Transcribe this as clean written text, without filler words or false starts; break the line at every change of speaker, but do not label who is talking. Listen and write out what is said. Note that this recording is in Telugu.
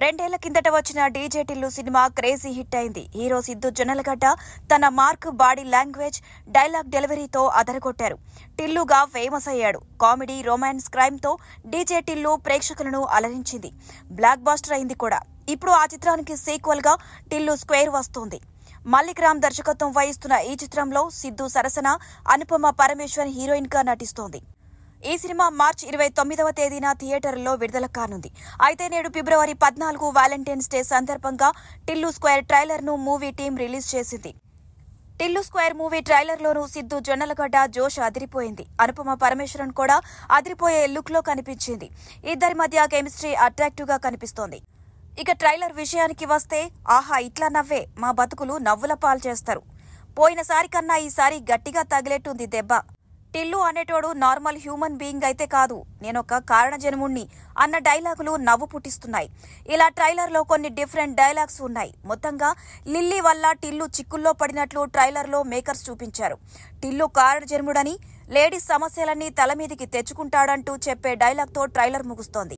రెండేళ్ల కిందట వచ్చిన DJ Tillu cinema crazy hit అయింది. హీరో సిద్దు జొన్నలగడ్డ తన మార్క్, బాడీ లాంగ్వేజ్, డైలాగ్ డెలివరీతో అదరగొట్టారు. టిల్లుగా ఫేమస్ అయ్యాడు. కామెడీ, రొమాన్స్, క్రైమ్ తో డీజే టిల్లు ప్రేక్షకులను అలరించింది. బ్లాక్ బాస్టర్ అయింది కూడా. ఇప్పుడు ఆ చిత్రానికి సీక్వెల్ గా టిల్లు స్క్వేర్ వస్తోంది. మల్లిక్ రామ్ దర్శకత్వం వహిస్తున్న ఈ చిత్రంలో సిద్దు సరసన అనుపమ పరమేశ్వరన్ హీరోయిన్ గా నటిస్తోంది. ఈ సినిమా మార్చి 29వ తేదీన థియేటర్లో విడుదల కానుంది. అయితే నేడు ఫిబ్రవరి 14 వాలంటైన్స్ డే సందర్భంగా టిల్లు స్క్వేర్ ట్రైలర్ ను మూవీ టీం రిలీజ్ చేసింది. టిల్లు స్క్వేర్ మూవీ ట్రైలర్లోనూ సిద్దు జొన్నలగడ్డ జోష్ అదిరిపోయింది. అనుపమ పరమేశ్వరన్ కూడా అదిరిపోయే లుక్ లో కనిపించింది. ఇద్దరి మధ్య కెమిస్ట్రీ అట్రాక్టివ్ గా కనిపిస్తోంది. ఇక ట్రైలర్ విషయానికి వస్తే, ఆహా ఇట్లా నవ్వే మా బతుకులు నవ్వుల పాలు చేస్తారు. పోయినసారి కన్నా ఈసారి గట్టిగా తగిలేట్టుంది దెబ్బ. టిల్లు అనేటోడు నార్మల్ హ్యూమన్ బీయింగ్ అయితే కాదు, నేనొక కారణ జన్ముణ్ణి అన్న డైలాగులు నవ్వు పుట్టిస్తున్నాయి. ఇలా ట్రైలర్లో కొన్ని డిఫరెంట్ డైలాగ్స్ ఉన్నాయి. మొత్తంగా లిల్లీ వల్ల టిల్లు చిక్కుల్లో పడినట్లు ట్రైలర్లో మేకర్స్ చూపించారు. టిల్లు కారణ జన్ముడని, లేడీస్ సమస్యలన్నీ తల మీదికి తెచ్చుకుంటాడంటూ చెప్పే డైలాగ్తో ట్రైలర్ ముగుస్తోంది.